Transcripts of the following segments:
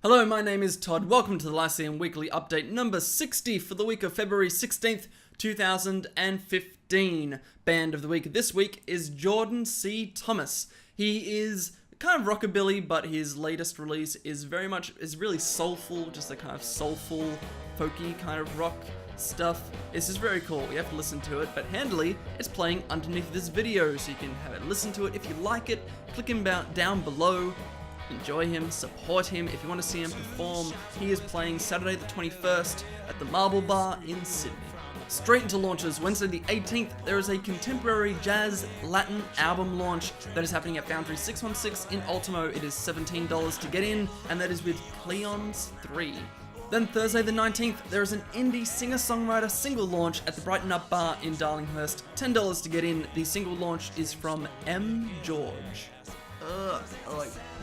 Hello, my name is Todd. Welcome to the Lyceum Weekly Update number 60 for the week of February 16th, 2015. Band of the week this week is Jordan C. Thomas. He is kind of rockabilly, but his latest release is really soulful, just a kind of soulful, folky kind of rock stuff. This is very cool. You have to listen to it, but handily, it's playing underneath this video, so you can have it listen to it. If you like it, click him down below. Enjoy him, support him. If you want to see him perform, he is playing Saturday the 21st at the Melb Bar in Sydney. Straight into launches, Wednesday the 18th, there is a contemporary jazz Latin album launch that is happening at Foundry 616 in Ultimo. It is $17 to get in, and that is with Cleons 3. Then Thursday the 19th, there is an indie singer-songwriter single launch at the Brighten Up Bar in Darlinghurst. $10 to get in. The single launch is from M. George. I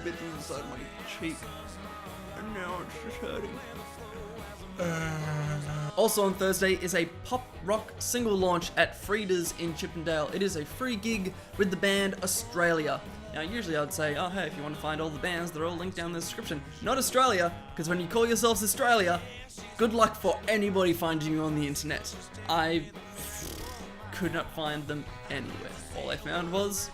bit inside my cheek, and now it's just hurting. Also on Thursday is a pop rock single launch at Frieda's in Chippendale. It is a free gig with the band Australia. Now usually I'd say, oh hey, if you want to find all the bands, they're all linked down in the description. Not Australia, because when you call yourselves Australia, good luck for anybody finding you on the internet. I could not find them anywhere. All I found was,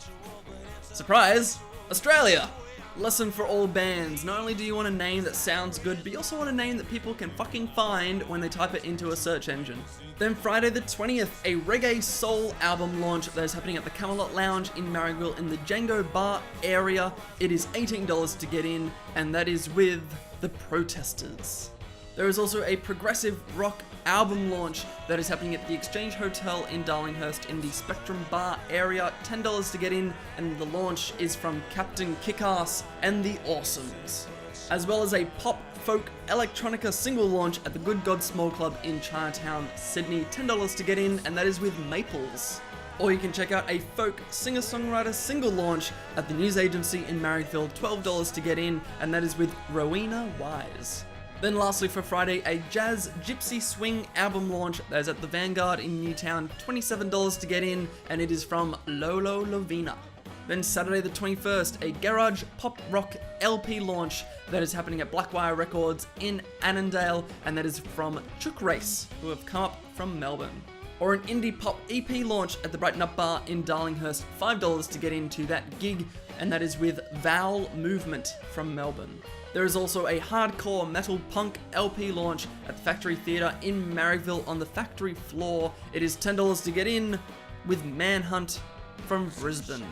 surprise, Australia! Lesson for all bands. Not only do you want a name that sounds good, but you also want a name that people can fucking find when they type it into a search engine. Then Friday the 20th, a reggae soul album launch that is happening at the Camelot Lounge in Marrickville in the Django Bar area. It is $18 to get in, and that is with The Protesters. There is also a progressive rock album launch that is happening at the Exchange Hotel in Darlinghurst in the Spectrum Bar area. $10 to get in, and the launch is from Captain Kickass and the Awesomes. As well as a pop folk electronica single launch at the Good God Small Club in Chinatown, Sydney. $10 to get in, and that is with Maples. Or you can check out a folk singer-songwriter single launch at the News Agency in Marrickville. $12 to get in, and that is with Rowena Wise. Then lastly for Friday, a jazz gypsy swing album launch that is at the Vanguard in Newtown, $27 to get in, and it is from Lolo Lovina. Then Saturday the 21st, a garage pop rock LP launch that is happening at Blackwire Records in Annandale, and that is from Chook, who have come up from Melbourne. Or an indie pop EP launch at the Brighten Up Bar in Darlinghurst, $5 to get into that gig, and that is with Vowel Movement from Melbourne. There is also a hardcore metal punk LP launch at the Factory Theatre in Marrickville on the factory floor. It is $10 to get in with Manhunt from Brisbane.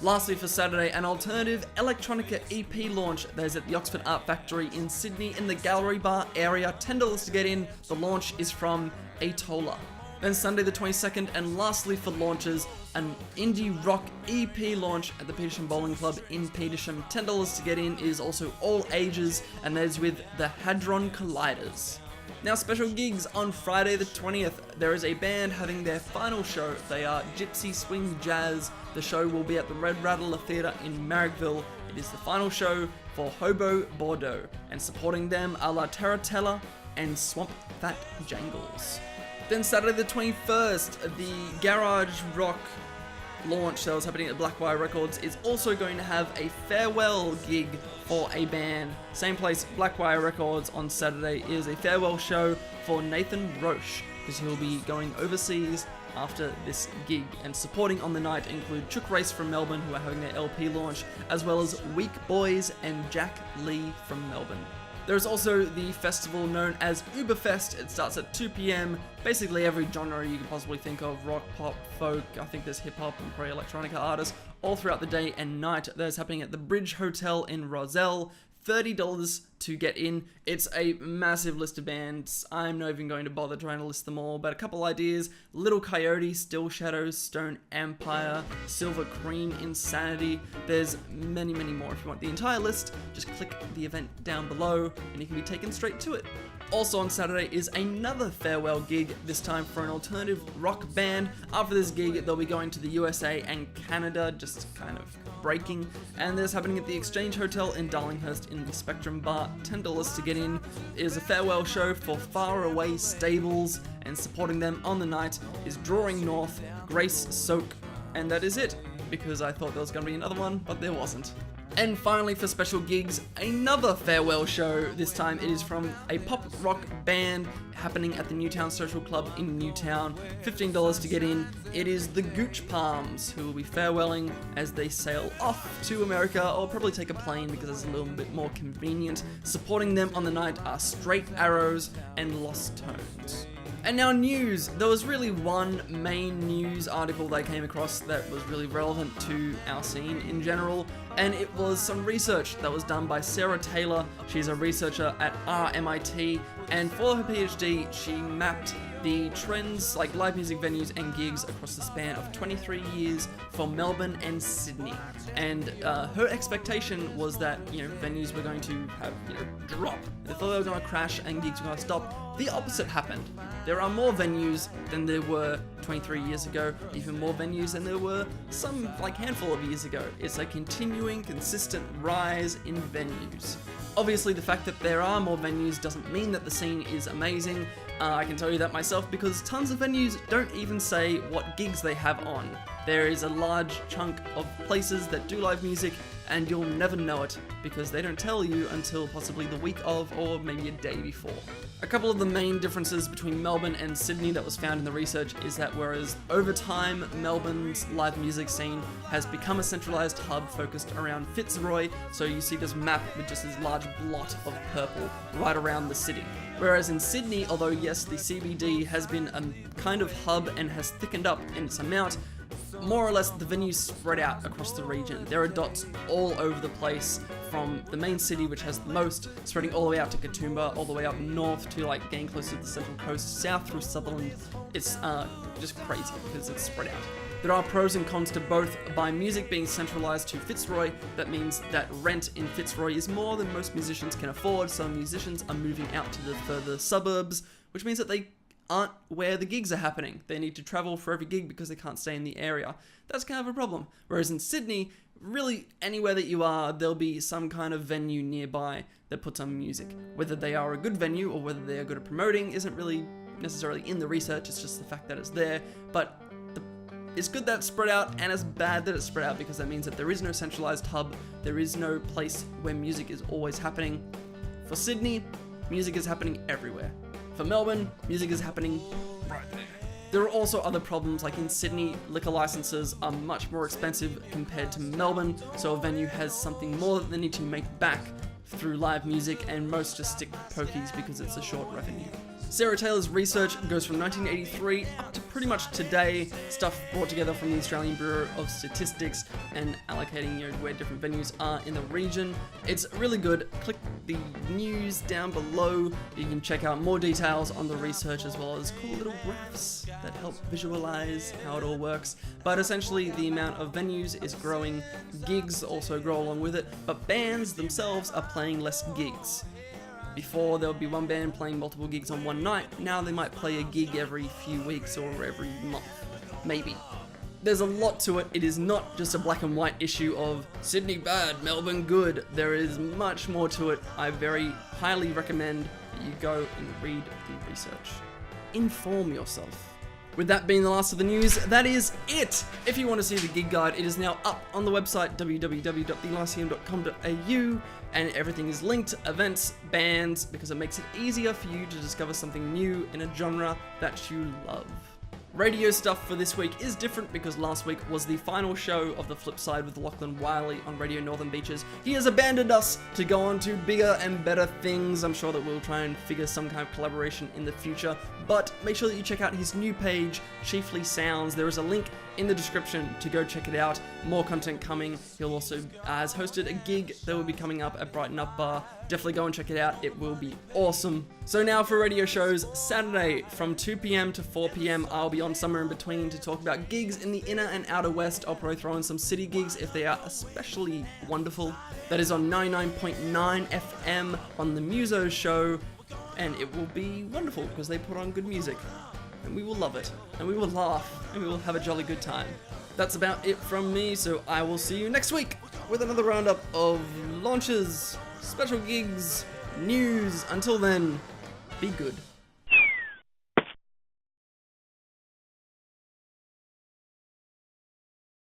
Lastly for Saturday, an alternative electronica EP launch that is at the Oxford Art Factory in Sydney in the Gallery Bar area. $10 to get in. The launch is from Atola. Then Sunday the 22nd, and lastly for launches, an indie rock EP launch at the Petersham Bowling Club in Petersham. $10 to get in. Is also all ages, and that is with the Hadron Colliders. Now special gigs on Friday the 20th. There is a band having their final show. They are Gypsy Swing Jazz. The show will be at the Red Rattler Theatre in Marrickville. It is the final show for Hobo Bordeaux, and supporting them are La Taratella and Swamp Fat Jangles. Then Saturday the 21st, the garage rock launch that was happening at Blackwire Records is also going to have a farewell gig for a band. Same place, Blackwire Records on Saturday is a farewell show for Nathan Roche, because he'll be going overseas after this gig. And supporting on the night include Chook from Melbourne, who are having their LP launch, as well as Weak Boys and Jack Lee from Melbourne. There's also the festival known as Uberfest. It starts at 2 p.m. Basically every genre you can possibly think of, rock, pop, folk, I think there's hip-hop and probably electronica artists, all throughout the day and night. That's happening at the Bridge Hotel in Rozelle. $30 to get in. It's a massive list of bands. I'm not even going to bother trying to list them all, but a couple ideas: Little Coyote, Still Shadows, Stone Empire, Silver Cream, Insanity. There's many, many more. If you want the entire list, just click the event down below and you can be taken straight to it. Also on Saturday is another farewell gig, this time for an alternative rock band. After this gig, they'll be going to the USA and Canada, just kind of breaking, and this is happening at the Exchange Hotel in Darlinghurst in the Spectrum Bar. $10 to get in. It is a farewell show for Faraway Stables, and supporting them on the night is Drawing North, Grace Soak, and that is it, because I thought there was going to be another one, but there wasn't. And finally, for special gigs, another farewell show. This time it is from a pop rock band happening at the Newtown Social Club in Newtown. $15 to get in. It is the Gooch Palms, who will be farewelling as they sail off to America, or probably take a plane because it's a little bit more convenient. Supporting them on the night are Straight Arrows and Lost Tones. And now news. There was really one main news article that I came across that was really relevant to our scene in general, and it was some research that was done by Sarah Taylor. She's a researcher at RMIT, and for her PhD, she mapped the trends like live music venues and gigs across the span of 23 years for Melbourne and Sydney. And her expectation was that, venues were going to have, drop. They thought they were going to crash and gigs were going to stop. The opposite happened. There are more venues than there were 23 years ago, even more venues than there were some handful of years ago. It's a continuing, consistent rise in venues. Obviously, the fact that there are more venues doesn't mean that the scene is amazing. I can tell you that myself because tons of venues don't even say what gigs they have on. There is a large chunk of places that do live music and you'll never know it because they don't tell you until possibly the week of or maybe a day before. A couple of the main differences between Melbourne and Sydney that was found in the research is that whereas over time Melbourne's live music scene has become a centralized hub focused around Fitzroy, so you see this map with just this large blot of purple right around the city. Whereas in Sydney, although yes, the CBD has been a kind of hub and has thickened up in its amount, more or less the venues spread out across the region. There are dots all over the place, from the main city, which has the most, spreading all the way out to Katoomba, all the way up north to getting closer to the Central Coast, south through Sutherland. It's just crazy because it's spread out. There are pros and cons to both. By music being centralized to Fitzroy, that means that rent in Fitzroy is more than most musicians can afford, so musicians are moving out to the further suburbs, which means that they aren't where the gigs are happening. They need to travel for every gig because they can't stay in the area. That's kind of a problem. Whereas in Sydney, really anywhere that you are, there'll be some kind of venue nearby that puts on music. Whether they are a good venue or whether they are good at promoting isn't really necessarily in the research, it's just the fact that it's there. But it's good that it's spread out, and it's bad that it's spread out because that means that there is no centralized hub, there is no place where music is always happening. For Sydney, music is happening everywhere. For Melbourne, music is happening right there. There are also other problems, like in Sydney, liquor licenses are much more expensive compared to Melbourne, so a venue has something more that they need to make back through live music, and most just stick to pokies because it's a short revenue. Sarah Taylor's research goes from 1983 up to pretty much today, stuff brought together from the Australian Bureau of Statistics and allocating where different venues are in the region. It's really good. Click the news down below. You can check out more details on the research as well as cool little graphs that help visualize how it all works. But essentially the amount of venues is growing, gigs also grow along with it, but bands themselves are playing less gigs. Before, there would be one band playing multiple gigs on one night. Now they might play a gig every few weeks or every month. Maybe. There's a lot to it. It is not just a black and white issue of Sydney bad, Melbourne good. There is much more to it. I very highly recommend that you go and read the research. Inform yourself. With that being the last of the news, that is it! If you want to see the gig guide, it is now up on the website www.thelyceum.com.au, and everything is linked, events, bands, because it makes it easier for you to discover something new in a genre that you love. Radio stuff for this week is different because last week was the final show of The Flip Side with Lachlan Wiley on Radio Northern Beaches. He has abandoned us to go on to bigger and better things. I'm sure that we'll try and figure some kind of collaboration in the future, but make sure that you check out his new page, Chiefly Sounds. There is a link in the description to go check it out. More content coming. He'll also has hosted a gig that will be coming up at Brighton Up Bar. Definitely go and check it out. It will be awesome. So now for radio shows, Saturday from 2 p.m. to 4 p.m. I'll be on somewhere in between to talk about gigs in the inner and outer west. I'll probably throw in some city gigs if they are especially wonderful. That is on 99.9 FM on the Muso show, and it will be wonderful because they put on good music. And we will love it, and we will laugh, and we will have a jolly good time. That's about it from me, so I will see you next week with another roundup of launches, special gigs, news. Until then, be good.